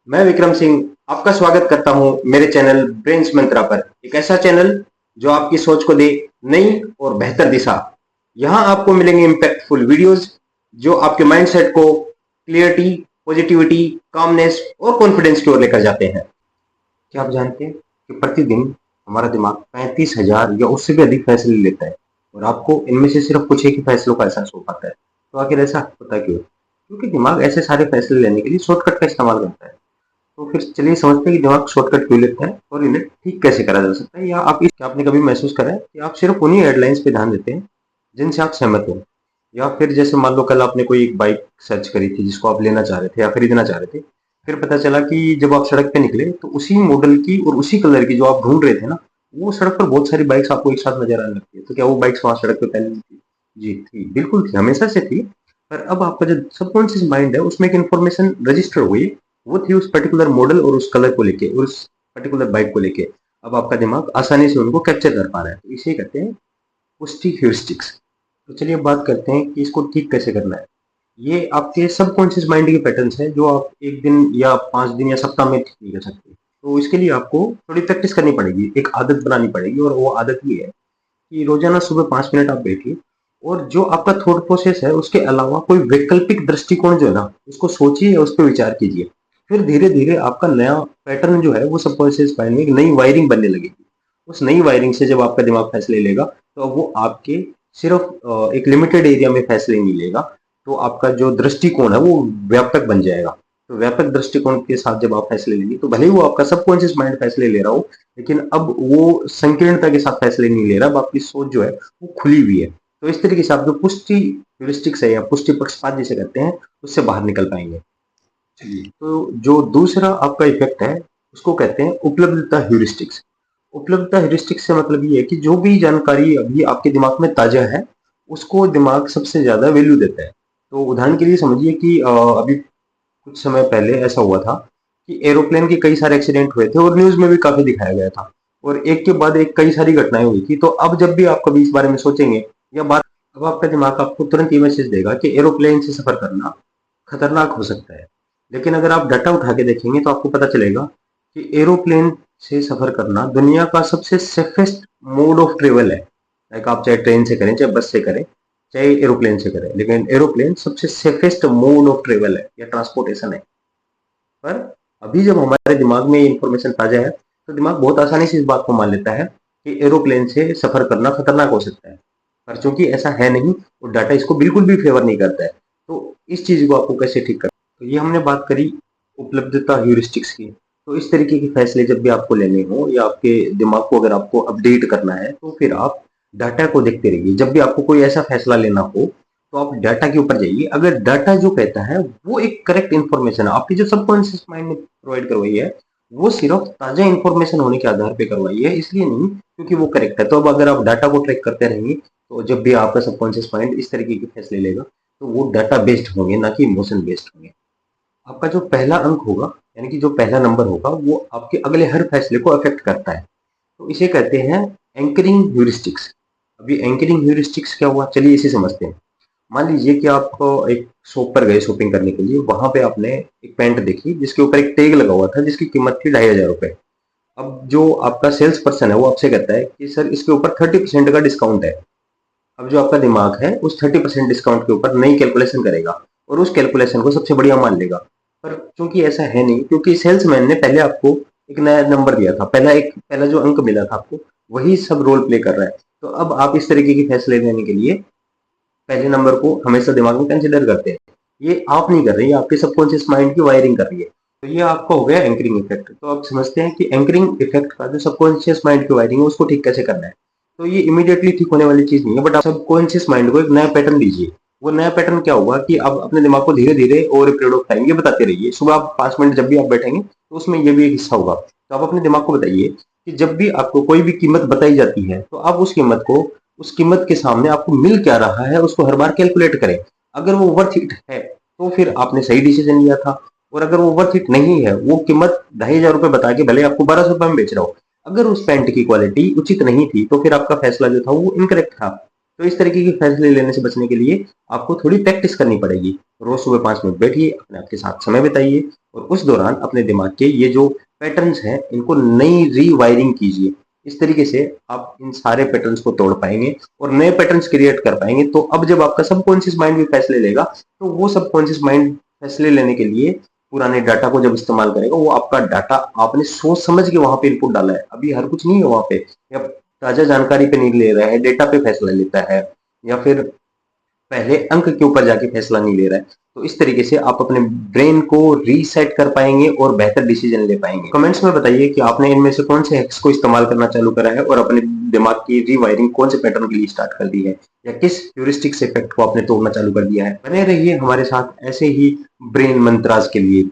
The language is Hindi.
मैं विक्रम सिंह आपका स्वागत करता हूं मेरे चैनल ब्रेन्स मंत्रा पर। एक ऐसा चैनल जो आपकी सोच को दे नई और बेहतर दिशा। यहां आपको मिलेंगे इम्पैक्टफुल वीडियोस जो आपके माइंडसेट को क्लियरिटी, पॉजिटिविटी, कामनेस और कॉन्फिडेंस की ओर लेकर जाते हैं। क्या आप जानते हैं कि प्रतिदिन हमारा दिमाग 35,000 या उससे भी अधिक फैसले लेता है और आपको इनमें से सिर्फ कुछ एक ही फैसलों का एहसास हो पाता है। तो आखिर ऐसा होता क्यों? क्योंकि दिमाग ऐसे सारे फैसले लेने के लिए शॉर्टकट का इस्तेमाल करता है। तो फिर चलिए समझते हैं कि दिमाग शॉर्टकट क्यों लेता है और इन्हें ठीक कैसे करा जा सकता है। या आपने कभी महसूस करा है कि आप सिर्फ उन्हीं हेडलाइंस पे ध्यान देते हैं जिनसे आप सहमत हो, या फिर जैसे मान लो कल आपने कोई एक बाइक सर्च करी थी जिसको आप लेना चाह रहे थे या खरीदना चाह रहे थे। फिर पता चला कि जब आप सड़क पे निकले तो उसी मॉडल की और उसी कलर की जो आप ढूंढ रहे थे ना, वो सड़क पर बहुत सारी बाइक्स आपको एक साथ नजर आने लगती है। तो क्या वो बाइक्स वहां सड़क पे पहले नहीं थी? जी थी, बिल्कुल थी, हमेशा से थी। पर अब आपका जो सबकॉन्शियस माइंड है उसमें एक इन्फॉर्मेशन रजिस्टर हुई, वो थी उस पर्टिकुलर मॉडल और उस कलर को लेके और उस पर्टिकुलर बाइक को लेके। अब आपका दिमाग आसानी से उनको कैप्चर कर पा रहा है। तो इसे कहते हैं पुष्टि ह्यूरिस्टिक्स। तो चलिए अब बात करते हैं कि इसको ठीक कैसे करना है। ये आपके सबकॉन्शियस माइंड के पैटर्न्स हैं जो आप एक दिन या 5 दिन या सप्ताह में ठीक नहीं कर सकते। तो इसके लिए आपको थोड़ी प्रैक्टिस करनी पड़ेगी, एक आदत बनानी पड़ेगी, और वो आदत ये है कि रोजाना सुबह 5 मिनट आप बैठिए और जो आपका थॉट प्रोसेस है उसके अलावा कोई वैकल्पिक दृष्टिकोण जो है ना, उसको सोचिए या उस पर विचार कीजिए। फिर धीरे धीरे आपका नया पैटर्न जो है वो सबकॉन्शियस माइंड में एक नई वायरिंग बनने लगेगी। उस नई वायरिंग से जब आपका दिमाग फैसले लेगा तो अब वो आपके सिर्फ एक लिमिटेड एरिया में फैसले नहीं लेगा। तो आपका जो दृष्टिकोण है वो व्यापक बन जाएगा। तो व्यापक दृष्टिकोण के साथ जब आप फैसले लेंगे तो भले ही वो आपका सबकॉन्शियस माइंड फैसले ले रहा हो, लेकिन अब वो संकीर्णता के साथ फैसले नहीं ले रहा। अब आपकी सोच जो है वो खुली हुई है। तो इस तरीके से आप जो पुष्टि ह्यूरिस्टिक्स है या पुष्टि पक्षपात जिसे कहते हैं, उससे बाहर निकल पाएंगे। चलिए, तो जो दूसरा आपका इफेक्ट है उसको कहते हैं उपलब्धता ह्यूरिस्टिक्स। उपलब्धता ह्यूरिस्टिक्स से मतलब ये है कि जो भी जानकारी अभी आपके दिमाग में ताजा है उसको दिमाग सबसे ज्यादा वैल्यू देता है। तो उदाहरण के लिए समझिए कि अभी कुछ समय पहले ऐसा हुआ था कि एरोप्लेन के कई सारे एक्सीडेंट हुए थे और न्यूज में भी काफी दिखाया गया था, और एक के बाद एक कई सारी घटनाएं हुई थी। तो अब जब भी आप कभी इस बारे में सोचेंगे या बात, अब आपका दिमाग आपको तुरंत ये मैसेज देगा कि एरोप्लेन से सफर करना खतरनाक हो सकता है। लेकिन अगर आप डाटा उठा के देखेंगे तो आपको पता चलेगा कि एरोप्लेन से सफर करना दुनिया का सबसे सेफेस्ट मोड ऑफ ट्रेवल है। लाइक आप चाहे ट्रेन से करें, चाहे बस से करें, चाहे एरोप्लेन से करें, लेकिन एरोप्लेन सबसे सेफेस्ट मोड ऑफ ट्रेवल है या ट्रांसपोर्टेशन है। पर अभी जब हमारे दिमाग में ये इंफॉर्मेशन ताजा है तो दिमाग बहुत आसानी से इस बात को मान लेता है कि एरोप्लेन से सफर करना खतरनाक हो सकता है। पर चूंकि ऐसा है नहीं और डाटा इसको बिल्कुल भी फेवर नहीं करता है, तो इस चीज को आपको कैसे ठीक करना है? तो ये हमने बात करी उपलब्धता ह्यूरिस्टिक्स की। तो इस तरीके के फैसले जब भी आपको लेने हो या आपके दिमाग को अगर आपको अपडेट करना है तो फिर आप डाटा को देखते रहिए। जब भी आपको कोई ऐसा फैसला लेना हो तो आप डाटा के ऊपर जाइए। अगर डाटा जो कहता है वो एक करेक्ट इन्फॉर्मेशन है, आपकी जो सबकॉन्शियस माइंड ने प्रोवाइड करवाई है, वो सिर्फ ताजा इन्फॉर्मेशन होने के आधार पे करवाई है, इसलिए नहीं क्योंकि वो करेक्ट है। तो अब अगर आप डाटा को ट्रैक करते रहेंगे तो जब भी आपका सबकॉन्शियस माइंड इस तरीके के फैसले लेगा तो वो डाटा बेस्ड होंगे, ना कि इमोशन बेस्ड होंगे। आपका जो पहला अंक होगा, यानी कि जो पहला नंबर होगा, वो आपके अगले हर फैसले को अफेक्ट करता है। तो इसे कहते हैं एंकरिंग ह्यूरिस्टिक्स। अभी एंकरिंग ह्यूरिस्टिक्स क्या हुआ, चलिए इसे समझते हैं। मान लीजिए कि आप एक शॉप पर गए शॉपिंग करने के लिए, वहां पे आपने एक पैंट देखी जिसके ऊपर एक टैग लगा हुआ था जिसकी कीमत थी 2,500 रुपए। अब जो आपका सेल्स पर्सन है वो आपसे कहता है कि सर इसके ऊपर 30% का डिस्काउंट है। अब जो आपका दिमाग है उस 30% डिस्काउंट के ऊपर नई कैलकुलेशन करेगा और उस कैलकुलेशन को सबसे बढ़िया मान लेगा। पर चूंकि ऐसा है नहीं, क्योंकि सेल्समैन ने पहले आपको एक नया नंबर दिया था, पहला जो अंक मिला था आपको, वही सब रोल प्ले कर रहा है। तो अब आप इस तरीके के फैसले लेने के लिए पहले नंबर को हमेशा दिमाग में कंसिडर करते हैं। ये आप नहीं कर रहे, ये आपके सबकॉन्शियस माइंड की वायरिंग कर रही है। तो ये आपका हो गया एंकरिंग इफेक्ट। तो आप समझते हैं कि एंकरिंग इफेक्ट का जो सबकॉन्शियस माइंड की वायरिंग है उसको ठीक कैसे करना है। तो ये इमीडिएटली ठीक होने वाली चीज नहीं है, बट आप सबकॉन्शियस माइंड को एक नया पैटर्न दीजिए। वो नया पैटर्न क्या होगा कि आप अपने दिमाग को धीरे धीरे over a period of time ये बताते रहिए। सुबह आप 5 मिनट जब भी आप बैठेंगे तो उसमें ये भी एक हिस्सा होगा। तो आप अपने दिमाग को बताइए कि जब भी आपको कोई भी कीमत बताई जाती है तो आप उस कीमत के सामने आपको मिल क्या रहा है उसको हर बार कैलकुलेट करें। अगर वो वर्थ इट है तो फिर आपने सही डिसीजन लिया था, और अगर वो वर्थ इट नहीं है, वो कीमत 2,500 रुपए बता के भले आपको 1,200 रुपए में बेच रहा हो, अगर उस पैंट की क्वालिटी उचित नहीं थी तो फिर आपका फैसला जो था वो इनकरेक्ट था। तो इस तरीके के फैसले लेने से बचने के लिए आपको थोड़ी प्रैक्टिस करनी पड़ेगी। रोज सुबह 5 मिनट बैठिए, अपने आप के साथ समय बिताइए और उस दौरान अपने दिमाग के ये जो पैटर्न्स हैं इनको नई रीवायरिंग कीजिए। इस तरीके से आप इन सारे पैटर्न्स को तोड़ पाएंगे और नए पैटर्न्स क्रिएट कर पाएंगे। तो अब जब आपका सबकॉन्शियस माइंड भी फैसले लेगा तो वो सबकॉन्शियस माइंड फैसले लेने के लिए पुराने डाटा को जब इस्तेमाल करेगा, वो आपका डाटा आपने सोच समझ के वहां पे इनपुट डाला है, अभी हर कुछ नहीं है वहां पे, या ताजा जानकारी पे नहीं ले रहा है, डेटा पे फैसला लेता है, या फिर पहले अंक के ऊपर जाके फैसला नहीं ले रहा है। तो इस तरीके से आप अपने ब्रेन को रीसेट कर पाएंगे और बेहतर डिसीजन ले पाएंगे। कमेंट्स में बताइए कि आपने इनमें से कौन से हैक्स को इस्तेमाल करना चालू करा है और अपने दिमाग की रीवायरिंग कौन से पैटर्न के लिए स्टार्ट कर दी है, या किस ह्यूरिस्टिक्स इफेक्ट को आपने तोड़ना चालू कर दिया है। बने रहिए हमारे साथ ऐसे ही ब्रेन मंत्रास के लिए।